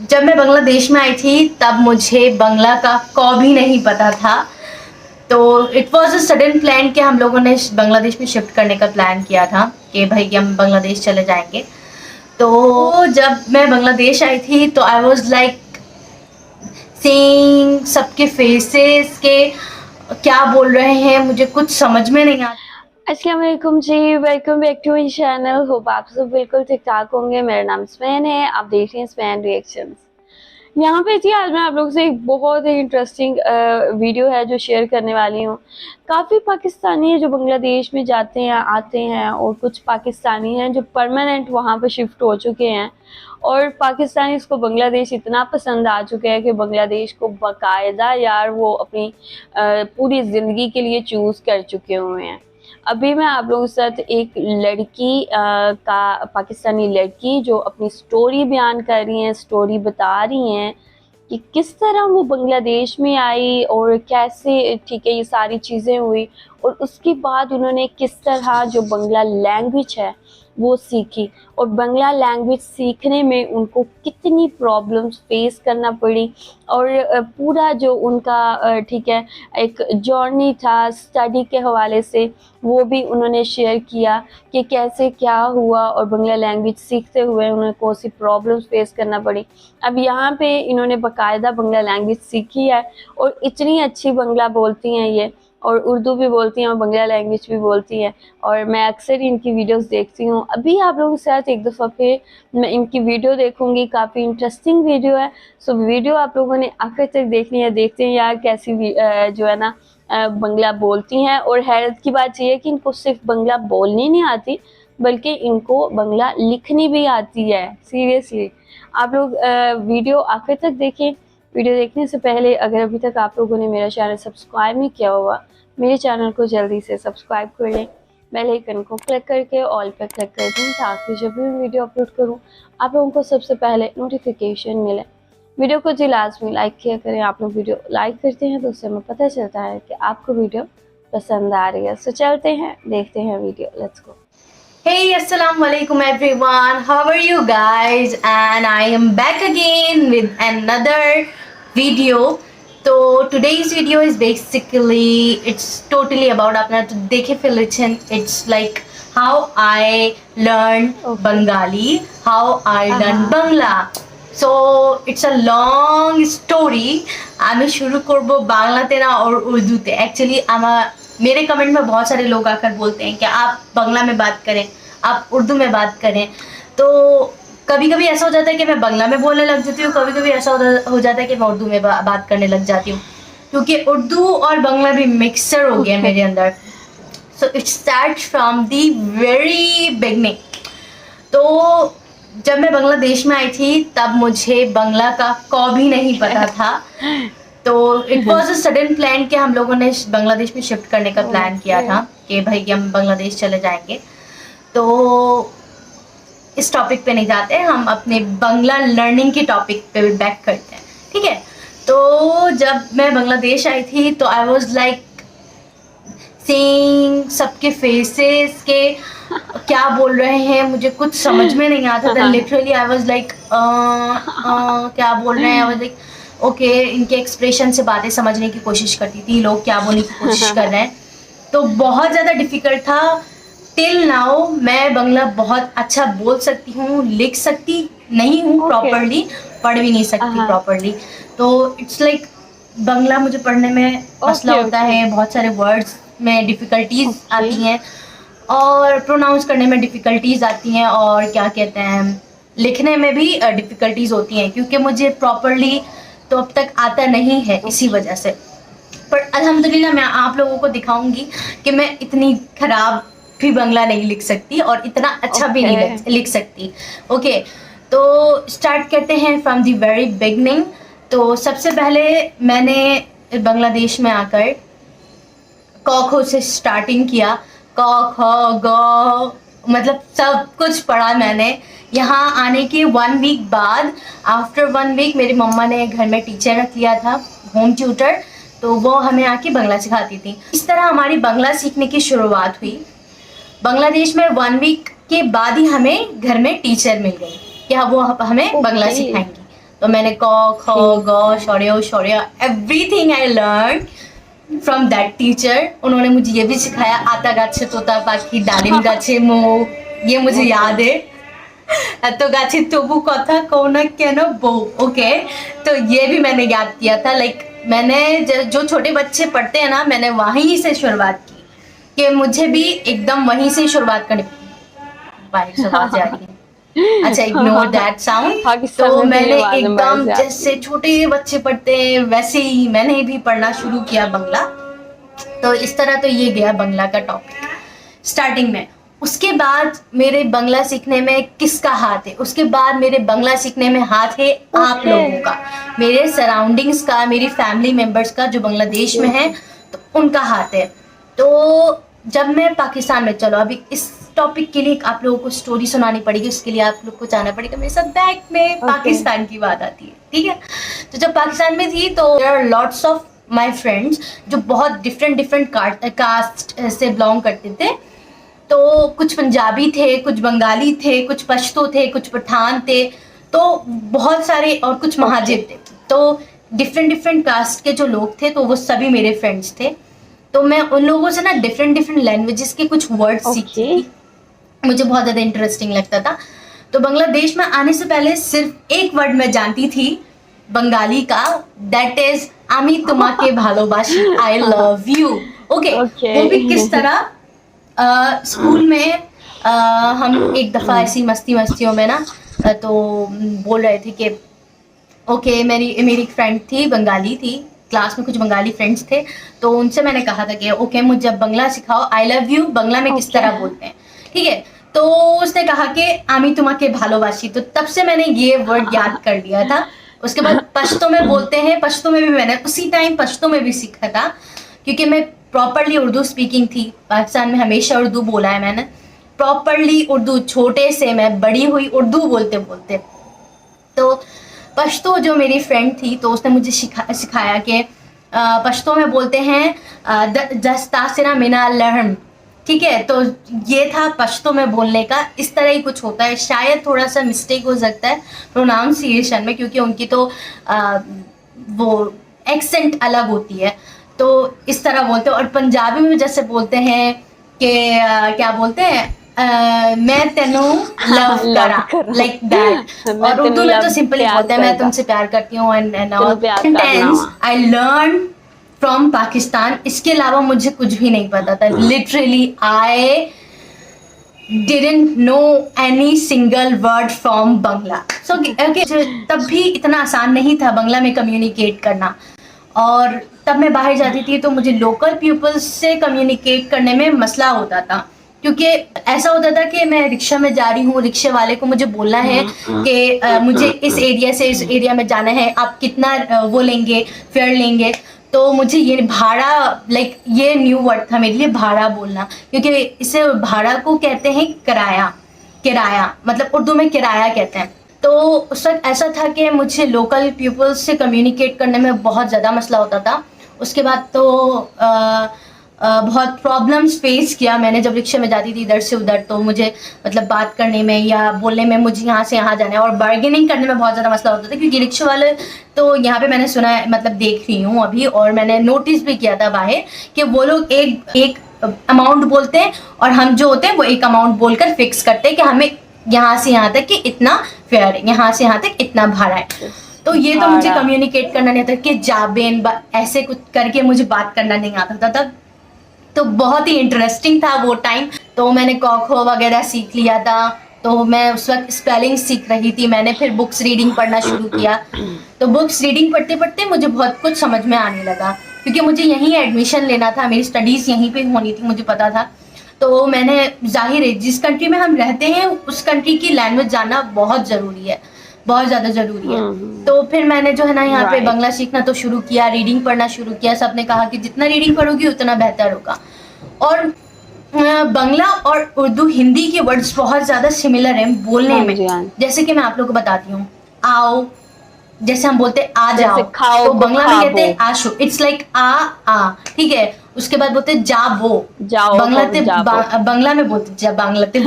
जब मैं बांग्लादेश में आई थी तब मुझे बांग्ला का क भी नहीं पता था। तो it was a sudden plan कि हम लोगों ने बांग्लादेश में शिफ्ट करने का प्लान किया था कि भाई कि हम बांग्लादेश चले जाएंगे। तो जब मैं बांग्लादेश आई थी तो आई वाज लाइक सीइंग सबके फेसेस के क्या बोल रहे हैं मुझे कुछ समझ में नहीं आता। अस्सलाम वालेकुम जी, welcome back to my channel. Hope आप सब बिल्कुल ठीक ठाक होंगे। मेरा नाम स्मैन है, आप देख रहे हैं स्मैन रिएक्शंस। यहाँ पे जी आज मैं आप लोगों से एक बहुत ही इंटरेस्टिंग वीडियो है जो शेयर करने वाली हूँ। काफ़ी पाकिस्तानी है जो बांग्लादेश में जाते हैं आते हैं, और कुछ पाकिस्तानी हैं जो परमानेंट वहाँ पे शिफ्ट हो चुके हैं, और पाकिस्तानी इसको बांग्लादेश इतना पसंद आ चुका है कि बांग्लादेश को बाकायदा यार वो अपनी पूरी ज़िंदगी के लिए चूज़ कर चुके हुए हैं। अभी मैं आप लोगों के साथ एक लड़की का पाकिस्तानी लड़की जो अपनी स्टोरी बयान कर रही हैं, स्टोरी बता रही हैं कि किस तरह वो बांग्लादेश में आई और कैसे ठीक है ये सारी चीज़ें हुई, और उसके बाद उन्होंने किस तरह जो बांग्ला लैंग्वेज है वो सीखी, और बांग्ला लैंग्वेज सीखने में उनको कितनी प्रॉब्लम्स फेस करना पड़ी, और पूरा जो उनका ठीक है एक जर्नी था स्टडी के हवाले से वो भी उन्होंने शेयर किया कि कैसे क्या हुआ और बांग्ला लैंग्वेज सीखते हुए उन्हें कौन सी प्रॉब्लम्स फेस करना पड़ी। अब यहाँ पे इन्होंने बाकायदा बांग्ला लैंग्वेज सीखी है और इतनी अच्छी बांग्ला बोलती हैं ये, और उर्दू भी बोलती हैं और बांग्ला लैंग्वेज भी बोलती हैं, और मैं अक्सर इनकी वीडियोस देखती हूँ। अभी आप लोगों के साथ एक दफ़ा फिर मैं इनकी वीडियो देखूँगी, काफ़ी इंटरेस्टिंग वीडियो है। सो वीडियो आप लोगों ने आखिर तक देखनी है। देखते हैं यार कैसी जो है ना बांग्ला बोलती हैं, और हैरत की बात यह है कि इनको सिर्फ बांग्ला बोलनी नहीं आती बल्कि इनको बांग्ला लिखनी भी आती है। सीरियसली आप लोग वीडियो आखिर तक देखें। वीडियो देखने से पहले अगर अभी तक आप लोगों ने मेरा चैनल सब्सक्राइब नहीं किया हुआ, मेरे चैनल को जल्दी से सब्सक्राइब कर लें। बेल आइकन को क्लिक करके ऑल पर क्लिक कर दें ताकि जब भी मैं वीडियो अपलोड करूं आप लोगों को सबसे पहले नोटिफिकेशन मिले। वीडियो को जी लाजमी लाइक किया करें। आप लोग वीडियो लाइक करते हैं तो उससे हमें पता चलता है कि आपको वीडियो पसंद आ रही है। सो चलते हैं देखते हैं video, let's go. Hey, assalamu alaikum everyone. How are you guys? And I am back again with another video. So today's video is basically it's totally about अपना तो देखे फिलिचन. It's like how I learn Bengali, how I learn Bangla. So it's a long story. আমি শুরু করব বাংলাতে না और उर्दूতে। Actually मेरे कमेंट में बहुत सारे लोग आकर बोलते हैं कि आप बांग्ला में बात करें, आप उर्दू में बात करें। तो कभी कभी ऐसा हो जाता है कि मैं बांग्ला में बोलने लग जाती हूँ, कभी कभी ऐसा हो जाता है कि मैं उर्दू में बात करने लग जाती हूँ, क्योंकि उर्दू और बांग्ला भी मिक्सर हो गया मेरे अंदर। So it start from the very beginning. तो जब मैं बांग्लादेश में आई थी तब मुझे बांग्ला का क भी नहीं पता था। तो it was a sudden plan कि हम लोगों ने बांग्लादेश में शिफ्ट करने का प्लान किया था कि भाई कि हम बांग्लादेश चले जाएंगे। तो इस टॉपिक पे नहीं जाते, हम अपने बांग्ला लर्निंग के टॉपिक पे बैक करते हैं, ठीक है। तो जब मैं बांग्लादेश आई थी तो आई वाज लाइक सीइंग सबके फेसेस के क्या बोल रहे हैं मुझे कुछ समझ में नहीं आता था। लिटरली आई वाज लाइक क्या बोल रहे हैं। आई वाज लाइक ओके, इनके एक्सप्रेशन से बातें समझने की कोशिश करती थी, लोग क्या बोलने की कोशिश कर रहे हैं। तो बहुत ज़्यादा डिफ़िकल्ट था। टिल नाउ मैं बांग्ला बहुत अच्छा बोल सकती हूँ, लिख सकती नहीं हूँ प्रॉपरली, पढ़ भी नहीं सकती प्रॉपरली। तो इट्स लाइक बांग्ला मुझे पढ़ने में मसला होता है, बहुत सारे वर्ड्स में डिफ़िकल्टीज आती हैं और प्रोनाउंस करने में डिफ़िकल्टीज आती हैं, और क्या कहते हैं लिखने में भी डिफ़िकल्टीज होती हैं, क्योंकि मुझे प्रॉपरली तो अब तक आता नहीं है इसी वजह से। पर अल्हम्दुलिल्लाह मैं आप लोगों को दिखाऊंगी कि मैं इतनी ख़राब भी बांग्ला नहीं लिख सकती और इतना अच्छा भी नहीं लिख सकती। ओके, तो स्टार्ट करते हैं फ्रॉम द वेरी बिगनिंग। तो सबसे पहले मैंने बांग्लादेश में आकर क ख से स्टार्टिंग किया। क ख ग मतलब सब कुछ पढ़ा मैंने। यहाँ आने के 1 वीक बाद, आफ्टर 1 वीक मेरी मम्मा ने घर में टीचर रख लिया था, होम ट्यूटर, तो वो हमें आके बांग्ला सिखाती थी। इस तरह हमारी बांग्ला सीखने की शुरुआत हुई। बांग्लादेश में 1 वीक के बाद ही हमें घर में टीचर मिल गई कि वो हमें बांग्ला सिखाएंगी। तो मैंने क ख ग शौर्य शौर्य everything I learn from that teacher. उन्होंने मुझे ये भी सिखाया आता गाछे तोता पाखी डालिम गाछे मो, ये मुझे याद है। तो गाछे तबु कथा कौन केन बो, ओके, तो ये भी मैंने याद किया था। लाइक मैंने जो छोटे बच्चे पढ़ते हैं ना, मैंने वहीं से शुरुआत की कि मुझे भी एकदम वहीं से शुरुआत करनी। बाहर से आवाज आ रही है, अच्छा इग्नोर दैट साउंड। पाकिस्तान तो में भी मैंने आवाज़ें बाहर एकदम से आती जैसे छोटे बच्चे पढ़ते हैं वैसे ही मैंने भी पढ़ना शुरू किया बंगला। तो इस तरह तो ये गया बंगला का टॉपिक स्टार्टिंग में। उसके बाद मेरे बंगला सीखने में किसका हाथ है? उसके बाद मेरे बंगला सीखने में हाथ है आप Okay. लोगों का, मेरे सराउंडिंग्स का, मेरी फैमिली मेंबर्स का जो बांग्लादेश में है, तो उनका हाथ है। तो जब मैं पाकिस्तान में, चलो अभी इस टॉपिक के लिए आप लोगों को स्टोरी सुनानी पड़ेगी, उसके लिए आप लोग को जाना पड़ेगा मेरे साथ बैक में। पाकिस्तान की बात आती है, ठीक है। तो जब पाकिस्तान में थी तो there are lots of my friends जो बहुत डिफरेंट कास्ट से बिलोंग करते थे। तो कुछ पंजाबी थे, कुछ बंगाली थे, कुछ पश्तो थे, कुछ पठान थे, तो बहुत सारे, और कुछ महाजिर थे। तो डिफरेंट कास्ट के जो लोग थे तो वो सभी मेरे फ्रेंड्स थे। तो मैं उन लोगों से ना डिफरेंट लैंग्वेजेस के कुछ वर्ड्स सीखती थी, मुझे बहुत ज़्यादा इंटरेस्टिंग लगता था। तो बांग्लादेश में आने से पहले सिर्फ एक वर्ड मैं जानती थी बंगाली का, दैट इज आमी तुम्हाके भालोबाशी, आई लव यू। ओके, वो भी किस तरह, स्कूल में हम एक दफ़ा ऐसी मस्तियों में ना तो बोल रहे थे कि ओके, मेरी एक फ्रेंड थी, बंगाली थी, क्लास में कुछ बंगाली फ्रेंड्स थे, तो उनसे मैंने कहा था कि ओके मुझे बंगला सिखाओ, आई लव यू बंगला में किस तरह बोलते हैं, ठीक है। तो उसने कहा कि आमी तुम्हाके भालोबाशी, तो तब से मैंने ये वर्ड याद कर लिया था। उसके बाद पश्तो में बोलते हैं, पश्तो में भी मैंने उसी टाइम पश्तो में भी सीखा था, क्योंकि मैं प्रॉपरली उर्दू स्पीकिंग थी। पाकिस्तान में हमेशा उर्दू बोला है मैंने, प्रॉपरली उर्दू, छोटे से मैं बड़ी हुई उर्दू बोलते बोलते। तो पश्तो जो मेरी फ्रेंड थी तो उसने मुझे सिखाया कि पश्तो में बोलते हैं दस्तासिना मिना लहम, ठीक है। तो ये था पश्तो में बोलने का, इस तरह ही कुछ होता है। शायद थोड़ा सा मिस्टेक हो सकता है प्रोनाउंसिएशन में, क्योंकि उनकी तो वो एक्सेंट अलग होती है, तो इस तरह बोलते हैं। और पंजाबी में जैसे बोलते हैं कि क्या बोलते हैं, मैं तेनू लव करा, लाइक दैट। और उर्दू में तो सिंपली बोलते हैं मैं तुमसे प्यार करती हूँ, and all sentence I learn from Pakistan. इसके अलावा मुझे कुछ भी नहीं पता था, literally I didn't know any single word from Bangla. So तब भी इतना आसान नहीं था बंगला में कम्युनिकेट करना, और तब मैं बाहर जाती थी तो मुझे लोकल पीपल्स से कम्युनिकेट करने में मसला होता था, क्योंकि ऐसा होता था कि मैं रिक्शा में जा रही हूँ, रिक्शे वाले को मुझे बोलना है कि मुझे इस एरिया से इस एरिया में जाना है, आप कितना वो लेंगे, फेयर लेंगे। तो मुझे ये भाड़ा, लाइक ये न्यू वर्ड था मेरे लिए भाड़ा बोलना, क्योंकि इसे भाड़ा को कहते हैं किराया, मतलब उर्दू में किराया कहते हैं। तो उस वक्त ऐसा था कि मुझे लोकल पीपल्स से कम्युनिकेट करने में बहुत ज़्यादा मसला होता था। उसके बाद तो बहुत प्रॉब्लम्स फेस किया मैंने जब रिक्शे में जाती थी इधर से उधर। तो मुझे मतलब बात करने में या बोलने में मुझे यहाँ से यहाँ जाना है, और बार्गेनिंग करने में बहुत ज़्यादा मसला होता था, क्योंकि रिक्शे वाले तो यहाँ पे मैंने सुना है, मतलब देख रही हूँ अभी, और मैंने नोटिस भी किया था बाहर कि वो लोग एक अमाउंट बोलते हैं और हम जो होते हैं वो एक अमाउंट बोलकर फिक्स करते हैं कि हमें यहाँ से यहाँ तक कि इतना फेयर है, यहाँ से यहाँ तक इतना भाड़ा है। तो ये तो मुझे कम्युनिकेट करना नहीं आता कि जाबेन ऐसे कुछ करके मुझे बात करना नहीं आता था तब। तो बहुत ही इंटरेस्टिंग था वो टाइम। तो मैंने क ख वगैरह सीख लिया था, तो मैं उस वक्त स्पेलिंग सीख रही थी। मैंने फिर बुक्स रीडिंग पढ़ना शुरू किया। तो बुक्स रीडिंग पढ़ते पढ़ते मुझे बहुत कुछ समझ में आने लगा, क्योंकि मुझे यहीं एडमिशन लेना था, मेरी स्टडीज़ यहीं पे होनी थी, मुझे पता था। तो मैंने, जाहिर है जिस कंट्री में हम रहते हैं उस कंट्री की लैंग्वेज जानना बहुत ज़रूरी है, बहुत ज़्यादा ज़रूरी है। तो फिर मैंने जो है ना यहाँ पे बंगला सीखना तो शुरू किया, रीडिंग पढ़ना शुरू किया। सबने कहा कि जितना रीडिंग पढ़ोगी उतना बेहतर होगा। और बंगला और उर्दू, हिंदी के वर्ड्स बहुत ज़्यादा सिमिलर हैं बोलने में। जैसे कि मैं आप लोगों को बताती हूँ, आओ, जैसे हम बोलते हैं आ जाओ, तो बंगला में कहते हैं आशो, इट्स लाइक आ, ठीक है। उसके बाद बोलते हैं जाबो, बंगला में बोलते बांग्लाते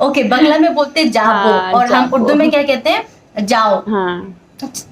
ओके, बंगला में बोलते जाबो, और हम उर्दू में क्या कहते हैं, जाओ, हाँ,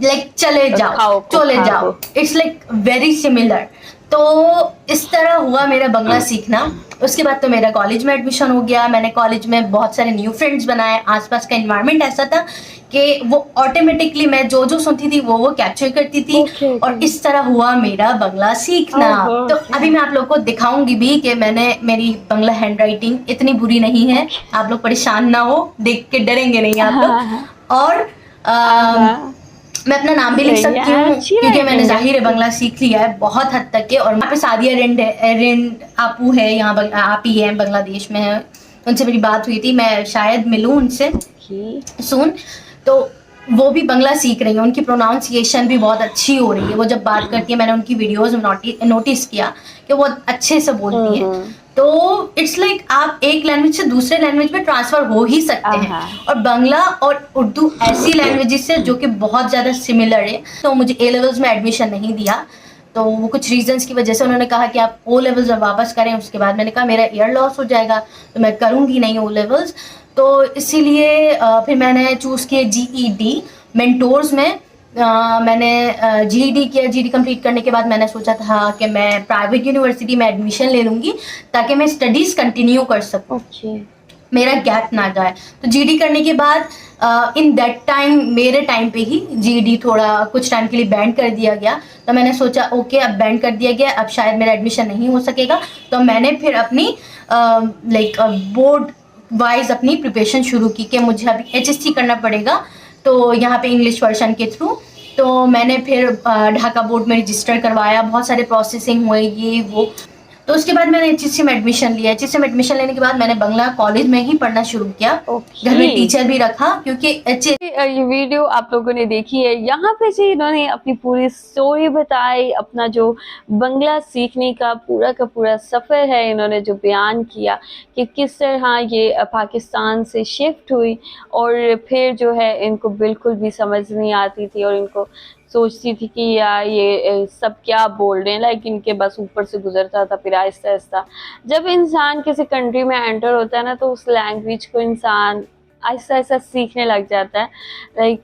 लाइक चले जाओ, खाओ को चले खा जाओ, को। It's like very similar. तो इस तरह हुआ मेरा बंगला सीखना। उसके बाद तो मेरा कॉलेज में एडमिशन हो गया, मैंने कॉलेज में बहुत सारे न्यू फ्रेंड्स बनाए, आसपास का एनवायरनमेंट ऐसा था कि वो ऑटोमेटिकली मैं जो जो सुनती थी वो कैप्चर करती थी। Okay, okay. और इस तरह हुआ मेरा बंगला सीखना। ओहो, तो ओके। अभी मैं आप लोग को दिखाऊंगी भी कि मेरी बंगला हैंड राइटिंग इतनी बुरी नहीं है, ओके। आप लोग परेशान ना हो, देख के डरेंगे नहीं आप हाँ, लोग। हाँ, और हाँ, मैं अपना नाम भी लिख सही सकती है, हूँ अच्छी क्योंकि मैंने राइटिंग है जाहिर है आपकी। बंगला सीख लिया है बहुत हद तक के। और वहाँ पे सादिया रिंड आपू है, यहाँ आप ही है, बांग्लादेश में है, उनसे मेरी बात हुई थी, मैं शायद मिलूँ उनसे ओके, सुन। तो वो भी बंगला सीख रही है, उनकी प्रोनाउंसिएशन भी बहुत अच्छी हो रही है, वो जब बात करती है मैंने उनकी वीडियोस में नोटिस किया कि वो अच्छे से बोलती है। हम्म, तो इट्स लाइक आप एक लैंग्वेज से दूसरे लैंग्वेज में ट्रांसफर हो ही सकते हैं। आहा, और बांग्ला और उर्दू ऐसी लैंग्वेजेस है जो कि बहुत ज़्यादा सिमिलर है। तो मुझे ए लेवल्स में एडमिशन नहीं दिया, तो वो कुछ रीजंस की वजह से उन्होंने कहा कि आप ओ लेवल्स जब वापस करें। उसके बाद मैंने कहा मेरा ईयर लॉस हो जाएगा, तो मैं करूँगी नहीं ओ लेवल्स। तो इसीलिए फिर मैंने चूज़ किया जीईडी मेंटोर्स में। मैंने जीईडी किया। जीईडी कंप्लीट करने के बाद मैंने सोचा था कि मैं प्राइवेट यूनिवर्सिटी में एडमिशन ले लूँगी ताकि मैं स्टडीज़ कंटिन्यू कर सकूँ, ओके, मेरा गैप ना जाए। तो जीडी करने के बाद इन दैट टाइम, मेरे टाइम पे ही जीडी थोड़ा कुछ टाइम के लिए बैंड कर दिया गया। तो मैंने सोचा ओके अब बैंड कर दिया गया, अब शायद मेरा एडमिशन नहीं हो सकेगा। तो मैंने फिर अपनी लाइक बोर्ड वाइज अपनी प्रिपरेशन शुरू की कि मुझे अभी एचएससी करना पड़ेगा, तो यहाँ पे इंग्लिश वर्जन के थ्रू। तो मैंने फिर ढाका बोर्ड में रजिस्टर करवाया, बहुत सारे प्रोसेसिंग हुए ये वो। तो उसके बाद मैंने एचएससी में एडमिशन लिया। एचएससी में एडमिशन लेने के बाद मैंने बंगला कॉलेज में ही पढ़ना शुरू किया। घर ओके। में टीचर भी रखा क्योंकि ये वीडियो आप लोगों ने देखी है, यहाँ पे जी इन्होंने अपनी पूरी स्टोरी बताई, अपना जो बंगला सीखने का पूरा सफ़र है इन्होंने जो बयान किया कि किस तरह ये पाकिस्तान से शिफ्ट हुई और फिर जो है इनको बिल्कुल भी समझ नहीं आती थी और इनको सोचती थी कि यार ये सब क्या बोल रहे हैं, लाइक इनके बस ऊपर से गुजरता था। फिर आहिस्ता आहिस्ता जब इंसान किसी कंट्री में एंटर होता है ना, तो उस लैंग्वेज को इंसान आहिस्ता आहिस्ता सीखने लग जाता है। लाइक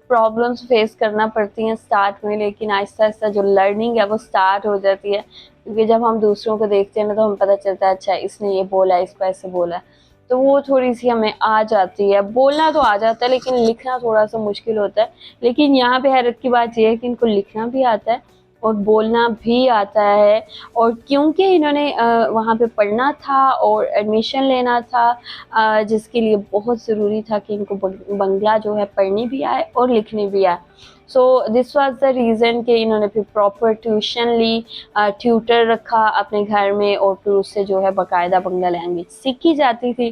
प्रॉब्लम्स फेस करना पड़ती हैं स्टार्ट में, लेकिन आहिस्ता आहिस्ता जो लर्निंग है वो स्टार्ट हो जाती है। क्योंकि जब हम दूसरों को देखते हैं ना, तो हमें पता चलता है अच्छा इसने ये बोला है, इसको ऐसे बोला है, तो वो थोड़ी सी हमें आ जाती है। बोलना तो आ जाता है लेकिन लिखना थोड़ा सा मुश्किल होता है। लेकिन यहाँ पे हैरत की बात ये है कि इनको लिखना भी आता है और बोलना भी आता है। और क्योंकि इन्होंने वहाँ पे पढ़ना था और एडमिशन लेना था, जिसके लिए बहुत ज़रूरी था कि इनको बंगला जो है पढ़नी भी आए और लिखनी भी आए। So this was the reason कि इन्होंने फिर प्रॉपर ट्यूशन ली, ट्यूटर रखा अपने घर में और फिर उससे जो है बाकायदा बंगला लैंग्वेज सीखी जाती थी।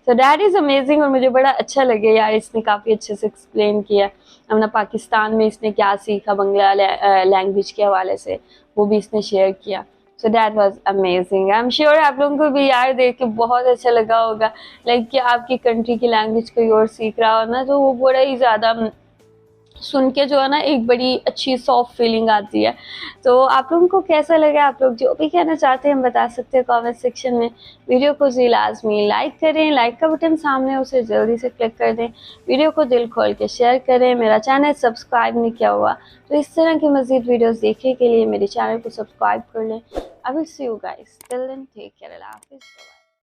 सो दैट इज़ अमेजिंग और मुझे बड़ा अच्छा लगे यार, इसने काफ़ी अच्छे से एक्सप्लेन किया अपना पाकिस्तान में इसने क्या सीखा बंगला लैंग्वेज के हवाले से, वो भी इसने शेयर किया। So that was amazing. I am sure आप लोगों को भी यार देख के बहुत अच्छा लगा होगा, लाइक कि आपकी कंट्री की लैंग्वेज कोई और सीख रहा हो ना, तो वो बड़ा ही ज़्यादा सुन के जो है ना एक बड़ी अच्छी सॉफ्ट फीलिंग आती है। तो आप लोगों को कैसा लगा, आप लोग जो भी कहना चाहते हैं बता सकते हैं कमेंट सेक्शन में। वीडियो को जी लाजमी लाइक करें, लाइक का बटन सामने उसे जल्दी से क्लिक कर दें, वीडियो को दिल खोल के शेयर करें। मेरा चैनल सब्सक्राइब नहीं किया हुआ तो इस तरह की मज़ीद वीडियोस देखने के लिए मेरे चैनल को सब्सक्राइब कर लें। I will see you guys, till then take care, अल्लाह हाफिज़।